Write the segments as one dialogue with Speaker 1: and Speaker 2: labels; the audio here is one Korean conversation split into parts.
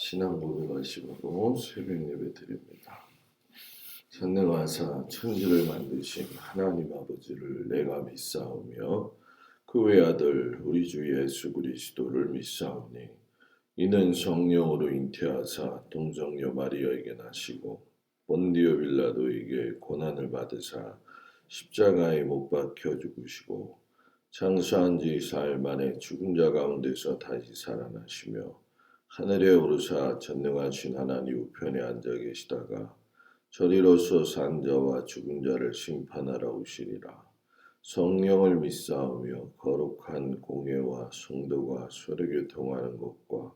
Speaker 1: 신앙 고백하시고 새벽 예배 드립니다. 전능하사 천지를 만드신 하나님 아버지를 내가 믿사오며 그 외아들 우리 주 예수 그리스도를 믿사오니 이는 성령으로 잉태하사 동정녀 마리아에게 나시고 본디오 빌라도에게 고난을 받으사 십자가에 못 박혀 죽으시고 장사한 지 4일 만에 죽은 자 가운데서 다시 살아나시며 하늘에 오르사 전능하신 하나님 우편에 앉아 계시다가 저리로서 산 자와 죽은 자를 심판하러 오시리라. 성령을 믿사오며 거룩한 공회와 성도가 서로 교통하는 것과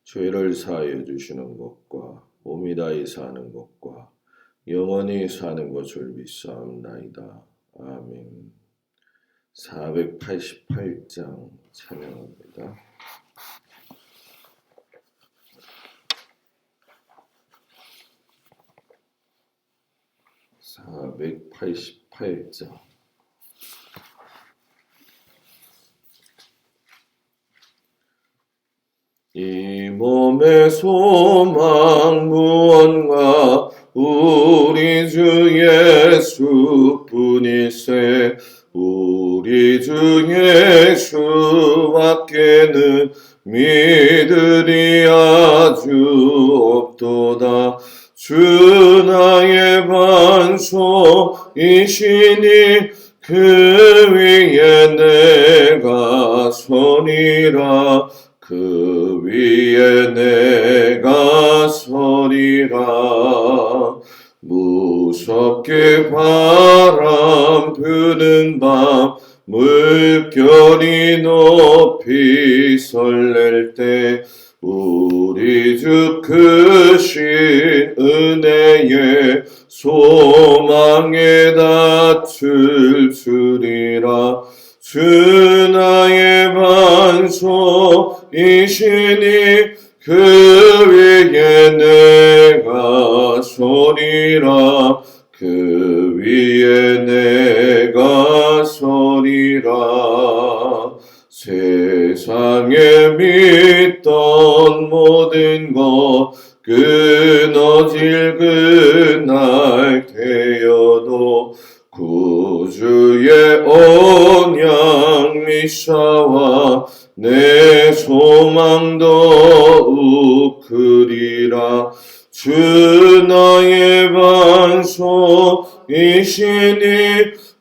Speaker 1: 죄를 사하여 주시는 것과 몸이 다히 사는 것과 영원히 사는 것을 믿사옵나이다. 아멘. 488장 찬양합니다. (488장) 이 몸의 소망 무언가 우리 주 예수뿐이세. 우리 주 예수밖에는 믿으리 아주 없도다. 주 나의 반석이시니 그 위에 내가 서리라. 그 위에 내가 서리라. 무섭게 바람 부는 밤 물결이 높이 설렐 때 우리 주 크신 은혜에 소망에 닿을 주리라. 주 나의 반석이시니 그 위에 내가 서리라. 그 위에 내가 서리라. 세상에 믿던 모든 것 끊어질 그날 되어도 구주의 언약 미사와 내 소망 더욱 크리라. 주 나의 반석이시니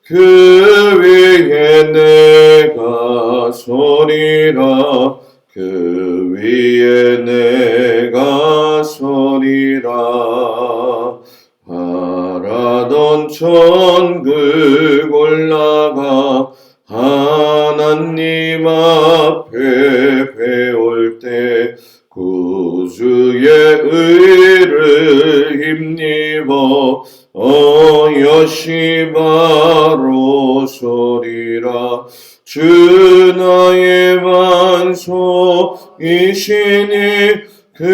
Speaker 1: 그 위에 내가 서리라. 그 위에 내가 서리라. 바라던 천국 올라가 하나님 앞에 배울 때 구주의 의를 힘입어 여시 바로 서리라. 주 나의 반석이시니 그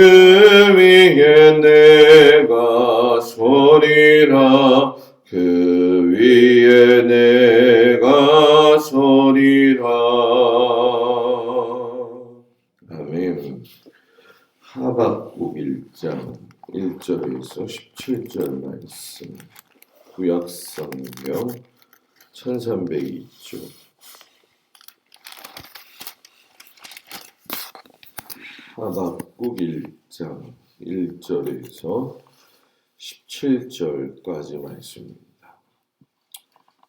Speaker 1: 위에 내가 서리라. 그 위에 내가 서리라. 아멘. 하박국 1장 1절에서 17절 말씀. 구약성경 1302쪽. 하박국 1장 1절에서 17절까지 말씀입니다.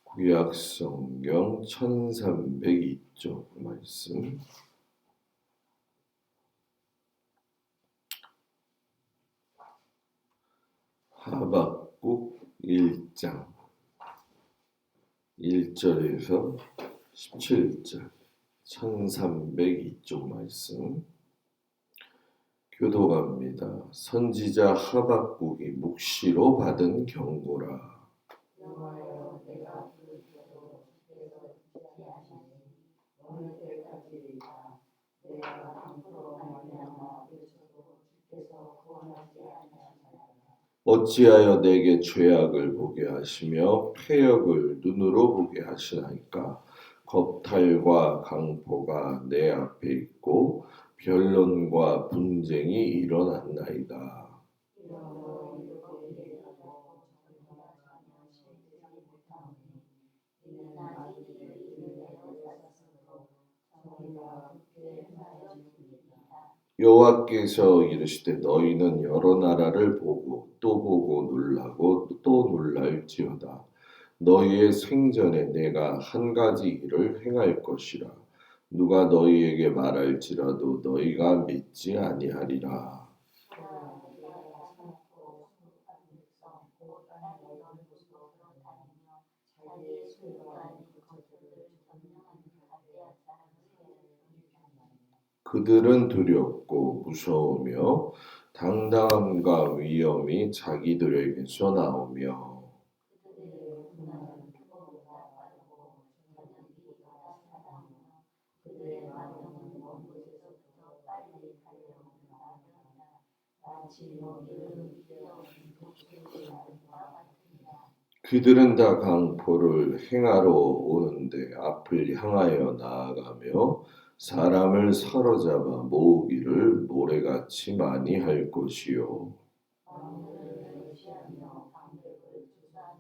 Speaker 1: 구약성경 1302쪽 말씀. 하박국 1장 1절에서 17절 1302쪽 말씀 교독합니다. 선지자 하박국이 묵시로 받은 경고라.
Speaker 2: 여호와여, 내가 주께서 주께서 지지 아니하시니 어느 때까지이까 내가 강포로 말미암아 외쳐도 주께서 구원하지 아니하시나이까.
Speaker 1: 어찌하여 내게 죄악을 보게 하시며 패역을 눈으로 보게 하시나이까. 겁탈과 강포가 내 앞에 있고 변론과 분쟁이 일어났나이다.
Speaker 2: 이러므로 이렇게 얘기하고 정리하지 아니한 실들이 못하오니 이는 아직 이를 내어 쌌으므로 정의가 굳게 행하여 주니이다.
Speaker 1: 여호와께서 이르시되 너희는 여러 나라를 보고 또 보고 놀라고 또 놀랄지어다. 너희의 생전에 내가 한 가지 일을 행할 것이라. 누가 너희에게 말할지라도 너희가 믿지 아니하리라.
Speaker 2: 그러나 내가 참고 성급한 백성 곧 땅의 넓은 곳으로 돌아다니며 자기의 소유가 아닌 것들을 점령하는 갈대아 사람 세대를 일으켰나니
Speaker 1: 그들은 두렵고 무서우며 당당함과 위엄이 자기들에게서 나오며
Speaker 2: 그들의 군사는 표범보다 빠르고 전염기보다 사나우며 그들의 마병은 먼 곳에서부터 빨리 달려오는 나병이라 마치 먹이를 뛰어오는 독수리의 나름과 같으니라.
Speaker 1: 그들은 다 강포를 행하러 오는데 앞을 향하여 나아가며 사람을 사로잡아 모으기를 모래같이 많이 할 것이요.
Speaker 2: 왕들을 멸시하며 방백을 주사하며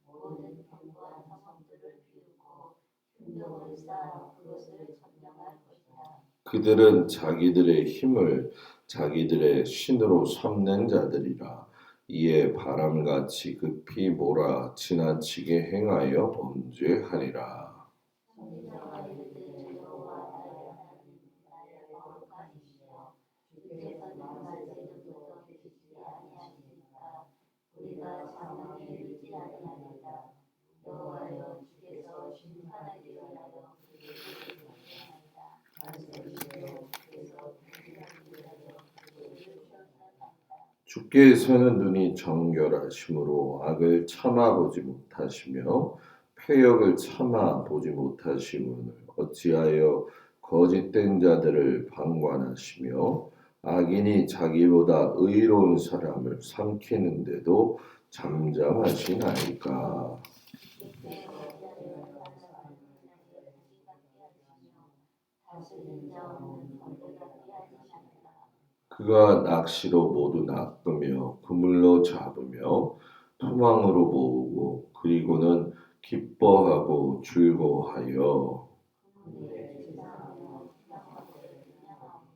Speaker 2: 모든 견고한 성읍들을 비우고 흉병을 쌓아 그것을 점령할 것이다.
Speaker 1: 그들은 자기들의 힘을 자기들의 신으로 삼는 자들이라. 이에 바람같이 급히 몰아 지나치게 행하여 범죄하리라.
Speaker 2: 선지자가 이르되 여호와 나의 하나님 나의 거룩한 이시여 주께서 만세전부터 계시지 아니하시니까 우리가 사망에 이르지 아니하리이다. 여호와여 주께서 심판하기 위하여 그들을 부르셨나이다. 만세시여 주께서 분별하기 위하여 그들을 주셨나이다.
Speaker 1: 주께서는 눈이 정결하심으로 악을 참아보지 못하시며 패역을 참아보지 못하시므로 어찌하여 거짓된 자들을 방관하시며 악인이 자기보다 의로운 사람을 삼키는데도 잠잠하시나이까.
Speaker 2: 주께서 어찌하여 다른 사람을 내게 생각게 하시며 다스린 자 없는 정죄받게 하시느냐.
Speaker 1: 그가 낚시로 모두 낚으며 그물로 잡으며 토망으로 모으고 그리고는 기뻐하고 즐거워하여
Speaker 2: 그들의 제사하며 평화를 명하오니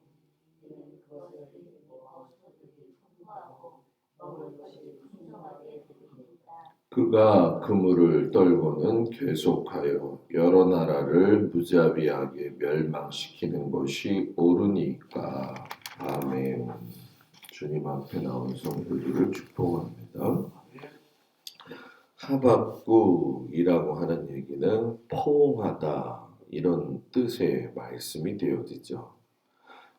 Speaker 2: 이는 그것을 입고 소득이 풍부하고 먹을 것이 풍성하게 되리이다.
Speaker 1: 그가 그물을 떨고는 계속하여 여러 나라를 무자비하게 멸망시키는 것이 옳으니까. 아멘. 주님 앞에 나온 성도들을 축복합니다. 하박국이라고 하는 얘기는 포옹하다 이런 뜻의 말씀이 되어지죠.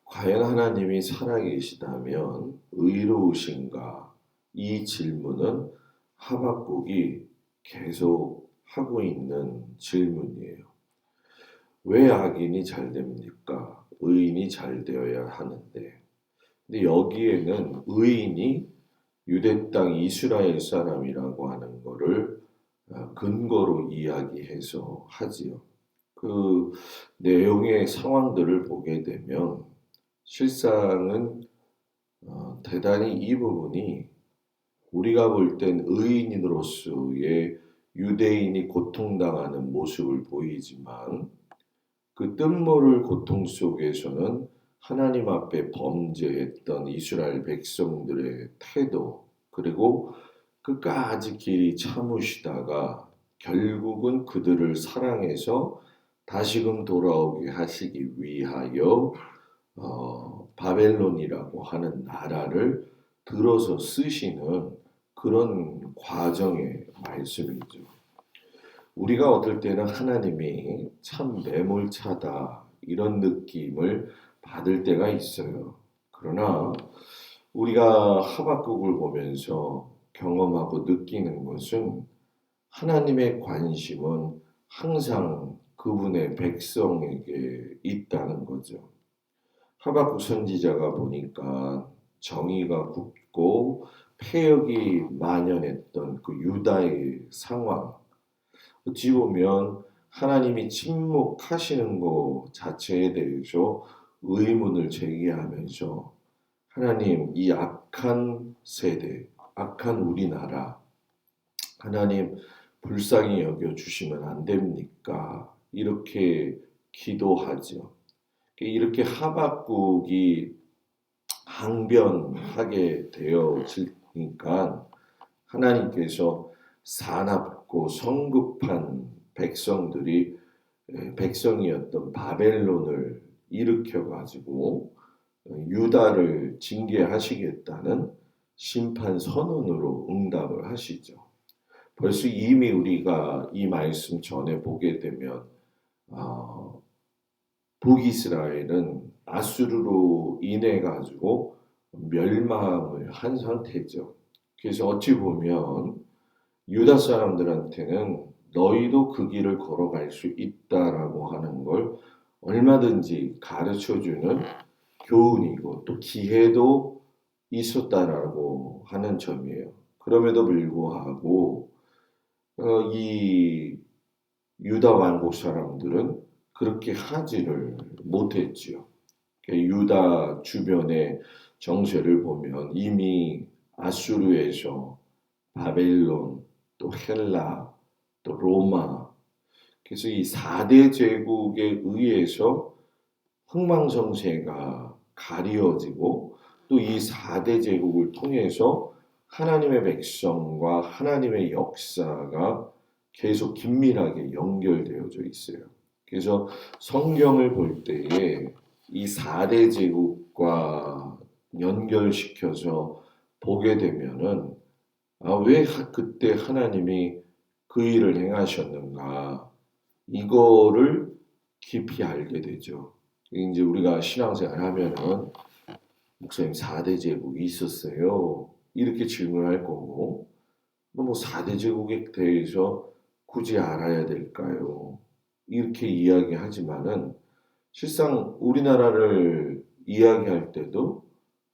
Speaker 1: 과연 하나님이 살아계시다면 의로우신가? 이 질문은 하박국이 계속 하고 있는 질문이에요. 왜 악인이 잘 됩니까? 의인이 잘 되어야 하는데. 근데 여기에는 의인이 유대 땅 이스라엘 사람이라고 하는 거를 근거로 이야기해서 하지요. 그 내용의 상황들을 보게 되면 실상은 대단히 이 부분이 우리가 볼 땐 의인으로서의 유대인이 고통당하는 모습을 보이지만 그 뜻모를 고통 속에서는 하나님 앞에 범죄했던 이스라엘 백성들의 태도 그리고 끝까지 길이 참으시다가 결국은 그들을 사랑해서 다시금 돌아오게 하시기 위하여 바벨론이라고 하는 나라를 들어서 쓰시는 그런 과정의 말씀이죠. 우리가 어떨 때는 하나님이 참 매몰차다 이런 느낌을 받을 때가 있어요. 그러나 우리가 하박국을 보면서 경험하고 느끼는 것은 하나님의 관심은 항상 그분의 백성에게 있다는 거죠. 하박국 선지자가 보니까 정의가 굳고 패역이 만연했던 그 유다의 상황, 어찌 보면 하나님이 침묵하시는 것 자체에 대해서 의문을 제기하면서 하나님, 이 악한 세대, 악한 우리나라, 하나님 불쌍히 여겨 주시면 안 됩니까? 이렇게 기도하죠. 이렇게 하박국이 항변하게 되어지니까 하나님께서 사납고 성급한 백성이었던 바벨론을 일으켜 가지고 유다를 징계하시겠다는 심판 선언으로 응답을 하시죠. 벌써 이미 우리가 이 말씀 전에 보게 되면 북이스라엘은 아수르로 인해 가지고 멸망을 한 상태죠. 그래서 어찌 보면 유다 사람들한테는 너희도 그 길을 걸어갈 수 있다라고 하는 걸 얼마든지 가르쳐주는 교훈이고 또 기회도 있었다라고 하는 점이에요. 그럼에도 불구하고 이 유다 왕국 사람들은 그렇게 하지를 못했지요. 유다 주변의 정세를 보면 이미 아수르에서 바벨론, 또 헬라, 또 로마, 그래서 이 4대 제국에 의해서 흥망성쇠가 가리워지고 또 이 4대 제국을 통해서 하나님의 백성과 하나님의 역사가 계속 긴밀하게 연결되어져 있어요. 그래서 성경을 볼 때에 이 4대 제국과 연결시켜서 보게 되면은 왜 그때 하나님이 그 일을 행하셨는가 이거를 깊이 알게 되죠. 이제 우리가 신앙생활 하면은 목사님 4대 제국이 있었어요. 이렇게 질문할 거고 뭐 4대 제국에 대해서 굳이 알아야 될까요? 이렇게 이야기하지만은 실상 우리나라를 이야기할 때도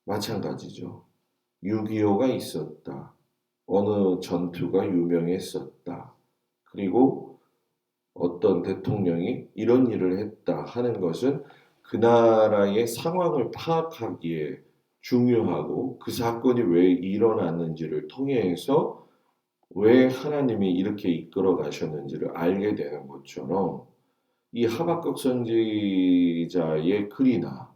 Speaker 1: 마찬가지죠. 6.25가 있었다. 어느 전투가 유명했었다. 그리고 어떤 대통령이 이런 일을 했다 하는 것은 그 나라의 상황을 파악하기에 중요하고 그 사건이 왜 일어났는지를 통해서 왜 하나님이 이렇게 이끌어 가셨는지를 알게 되는 것처럼 이 하박국 선지자의 글이나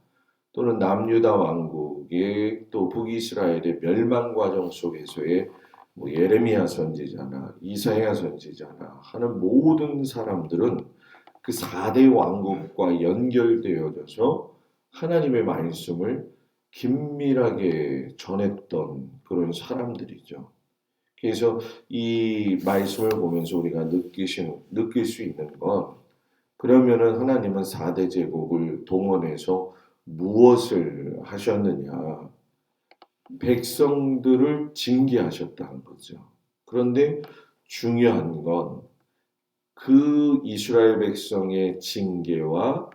Speaker 1: 또는 남유다 왕국의 또 북이스라엘의 멸망 과정 속에서의 뭐 예레미야 선지자나 이사야 선지자나 하는 모든 사람들은 그 4대 왕국과 연결되어져서 하나님의 말씀을 긴밀하게 전했던 그런 사람들이죠. 그래서 이 말씀을 보면서 우리가 느낄 수 있는 건 그러면은 하나님은 4대 제국을 동원해서 무엇을 하셨느냐? 백성들을 징계하셨다는 거죠. 그런데 중요한 건 그 이스라엘 백성의 징계와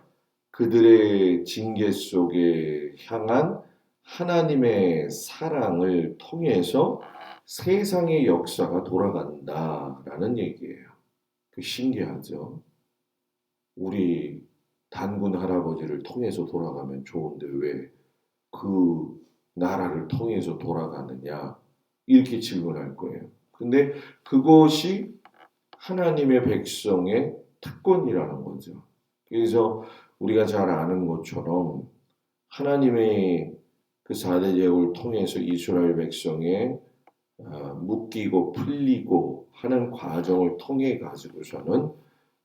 Speaker 1: 그들의 징계 속에 향한 하나님의 사랑을 통해서 세상의 역사가 돌아간다라는 얘기예요. 그 신기하죠. 우리 단군 할아버지를 통해서 돌아가면 좋은데 왜 그 나라를 통해서 돌아가느냐 이렇게 질문할 거예요. 근데 그것이 하나님의 백성의 특권이라는 거죠. 그래서 우리가 잘 아는 것처럼 하나님의 그 4대 제국을 통해서 이스라엘 백성의 묶이고 풀리고 하는 과정을 통해 가지고서는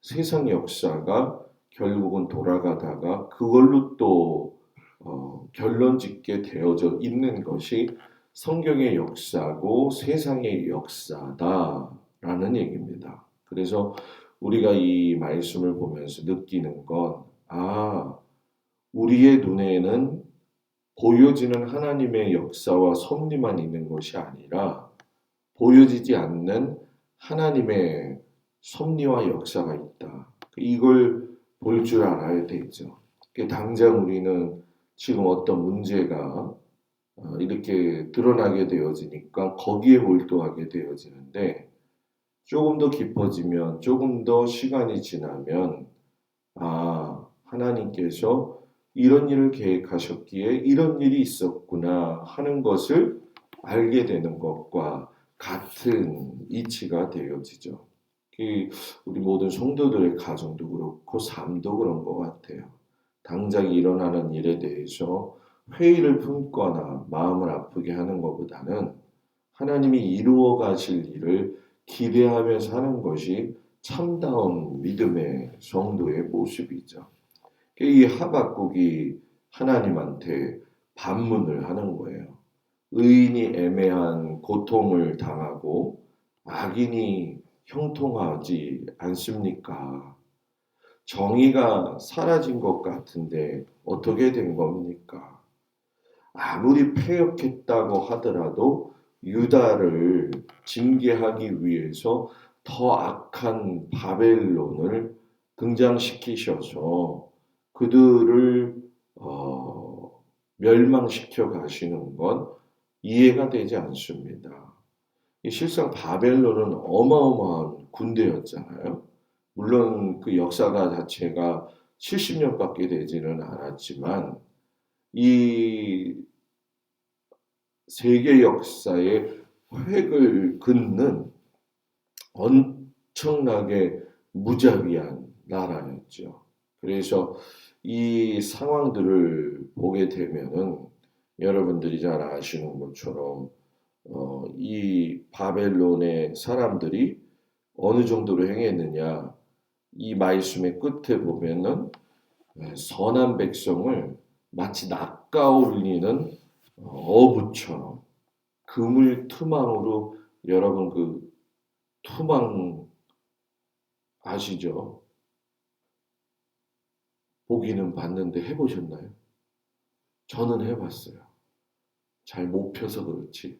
Speaker 1: 세상 역사가 결국은 돌아가다가 그걸로 또 결론 짓게 되어져 있는 것이 성경의 역사고 세상의 역사다라는 얘기입니다. 그래서 우리가 이 말씀을 보면서 느끼는 건 우리의 눈에는 보여지는 하나님의 역사와 섭리만 있는 것이 아니라 보여지지 않는 하나님의 섭리와 역사가 있다. 이걸 볼 줄 알아야 되죠. 당장 우리는 지금 어떤 문제가 이렇게 드러나게 되어지니까 거기에 몰두하게 되어지는데 조금 더 깊어지면 조금 더 시간이 지나면 하나님께서 이런 일을 계획하셨기에 이런 일이 있었구나 하는 것을 알게 되는 것과 같은 이치가 되어지죠. 우리 모든 성도들의 가정도 그렇고 삶도 그런 것 같아요. 당장 일어나는 일에 대해서 회의를 품거나 마음을 아프게 하는 것보다는 하나님이 이루어 가실 일을 기대하면서 하는 것이 참다운 믿음의 성도의 모습이죠. 이 하박국이 하나님한테 반문을 하는 거예요. 의인이 애매한 고통을 당하고 악인이 형통하지 않습니까? 정의가 사라진 것 같은데 어떻게 된 겁니까? 아무리 패역했다고 하더라도 유다를 징계하기 위해서 더 악한 바벨론을 등장시키셔서 그들을 멸망시켜 가시는 건 이해가 되지 않습니다. 실상 바벨론은 어마어마한 군대였잖아요. 물론 그 역사가 자체가 70년밖에 되지는 않았지만 이 세계 역사의 획을 긋는 엄청나게 무자비한 나라였죠. 그래서 이 상황들을 보게 되면은 여러분들이 잘 아시는 것처럼 이 바벨론의 사람들이 어느 정도로 행했느냐, 이 말씀의 끝에 보면은 선한 백성을 마치 낚아올리는 어부처럼 그물 투망으로, 여러분 그 투망 아시죠? 보기는 봤는데 해보셨나요? 저는 해봤어요. 잘 못 펴서 그렇지.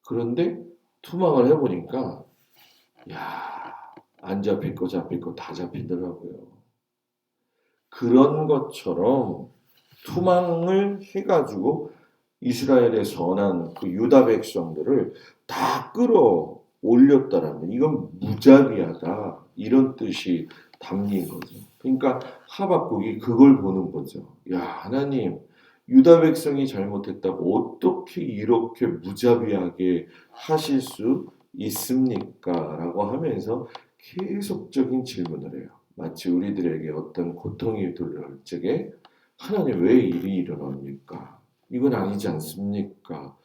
Speaker 1: 그런데 투망을 해보니까 야, 안 잡힐 거 잡힐 거 다 잡히더라고요. 그런 것처럼 투망을 해가지고 이스라엘의 선한 그 유다 백성들을 다 끌어올렸다라면 이건 무자비하다, 이런 뜻이 담긴 거죠. 그러니까 하박국이 그걸 보는 거죠. 야, 하나님, 유다 백성이 잘못했다고 어떻게 이렇게 무자비하게 하실 수 있습니까? 라고 하면서 계속적인 질문을 해요. 마치 우리들에게 어떤 고통이 들어올 적에 하나님 왜 일이 일어납니까? 이건 아니지 않습니까?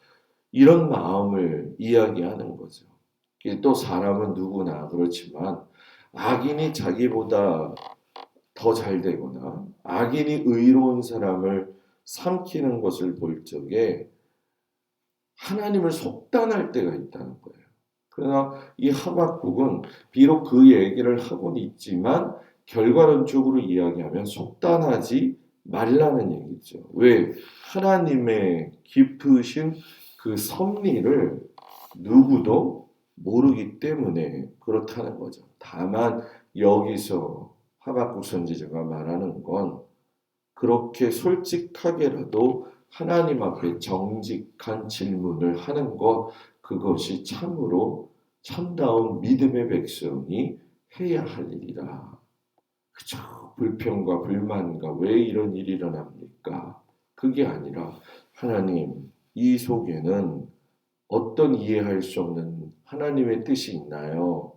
Speaker 1: 이런 마음을 이야기하는 거죠. 또 사람은 누구나 그렇지만 악인이 자기보다 더 잘 되거나 악인이 의로운 사람을 삼키는 것을 볼 적에 하나님을 속단할 때가 있다는 거예요. 그러나 이 하박국은 비록 그 얘기를 하고는 있지만 결과론적으로 이야기하면 속단하지 말라는 얘기죠. 왜? 하나님의 깊으신 그 섭리를 누구도 모르기 때문에 그렇다는 거죠. 다만 여기서 하박국 선지자가 말하는 건 그렇게 솔직하게라도 하나님 앞에 정직한 질문을 하는 것, 그것이 참으로 참다운 믿음의 백성이 해야 할 일이라. 그저 불평과 불만과 왜 이런 일이 일어납니까? 그게 아니라 하나님, 이 속에는 어떤 이해할 수 없는 하나님의 뜻이 있나요?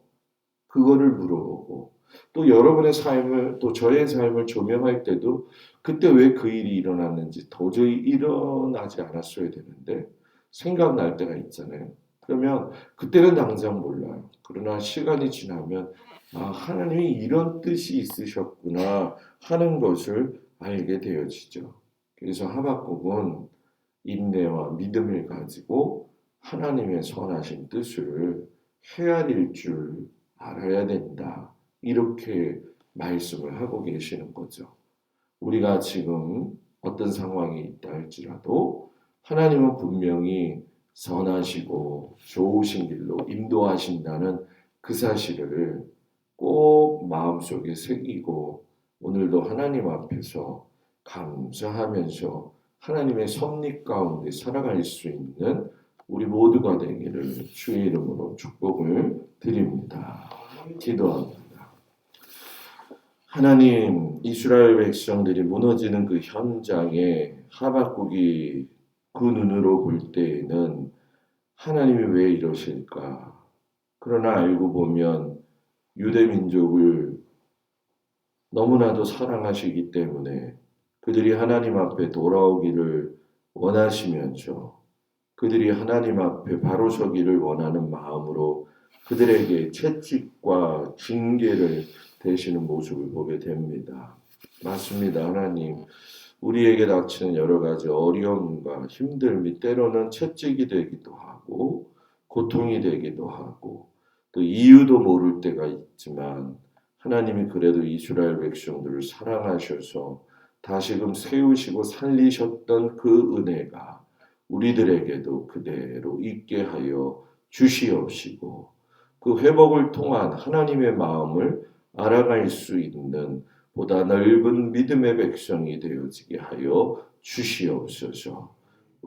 Speaker 1: 그거를 물어보고, 또 여러분의 삶을, 또 저의 삶을 조명할 때도 그때 왜 그 일이 일어났는지 도저히 일어나지 않았어야 되는데 생각날 때가 있잖아요. 그러면 그때는 당장 몰라요. 그러나 시간이 지나면 아, 하나님이 이런 뜻이 있으셨구나 하는 것을 알게 되어지죠. 그래서 하박국은 인내와 믿음을 가지고 하나님의 선하신 뜻을 헤아릴 줄 알아야 된다. 이렇게 말씀을 하고 계시는 거죠. 우리가 지금 어떤 상황에 있다 할지라도 하나님은 분명히 선하시고 좋으신 길로 인도하신다는 그 사실을 꼭 마음속에 새기고 오늘도 하나님 앞에서 감사하면서 하나님의 섭리 가운데 살아갈 수 있는 우리 모두가 되기를 주의 이름으로 축복을 드립니다. 기도합니다. 하나님, 이스라엘 백성들이 무너지는 그 현장에 하박국이 그 눈으로 볼 때에는 하나님이 왜 이러실까? 그러나 알고 보면 유대 민족을 너무나도 사랑하시기 때문에 그들이 하나님 앞에 돌아오기를 원하시면서 그들이 하나님 앞에 바로 서기를 원하는 마음으로 그들에게 채찍과 징계를 대시는 모습을 보게 됩니다. 맞습니다. 하나님, 우리에게 닥치는 여러 가지 어려움과 힘듦이 때로는 채찍이 되기도 하고 고통이 되기도 하고 또 이유도 모를 때가 있지만 하나님이 그래도 이스라엘 백성들을 사랑하셔서 다시금 세우시고 살리셨던 그 은혜가 우리들에게도 그대로 있게 하여 주시옵시고 그 회복을 통한 하나님의 마음을 알아갈 수 있는 보다 넓은 믿음의 백성이 되어지게 하여 주시옵소서.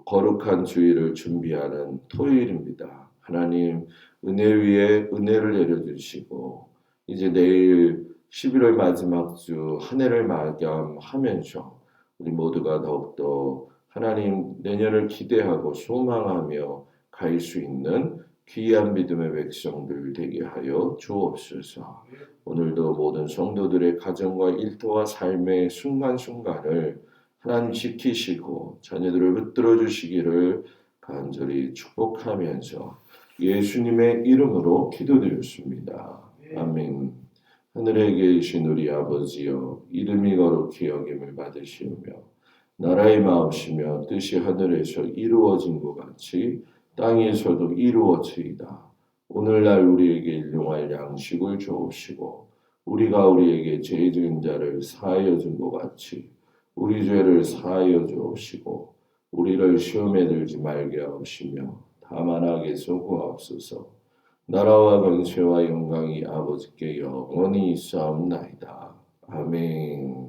Speaker 1: 거룩한 주일을 준비하는 토요일입니다. 하나님 은혜 위에 은혜를 내려주시고 이제 내일 11월 마지막 주 한 해를 마감하면서 우리 모두가 더욱더 하나님 내년을 기대하고 소망하며 갈 수 있는 귀한 믿음의 백성들 되게 하여 주옵소서. 오늘도 모든 성도들의 가정과 일터와 삶의 순간순간을 하나님 지키시고 자녀들을 붙들어 주시기를 간절히 축복하면서 예수님의 이름으로 기도드렸습니다. 아멘. 하늘에 계신 우리 아버지여 이름이 거룩히 여김을 받으시오며 나라의 마음이시며 뜻이 하늘에서 이루어진 것 같이 땅에서도 이루어지이다. 오늘날 우리에게 일용할 양식을 주옵시고 우리가 우리에게 죄 지은 자를 사하여 준 것 같이 우리 죄를 사하여 주옵시고 우리를 시험에 들지 말게 하옵시며 다만 악에서 구하옵소서. 나라와 권세와 영광이 아버지께 영원히 있사옵나이다. 아멘.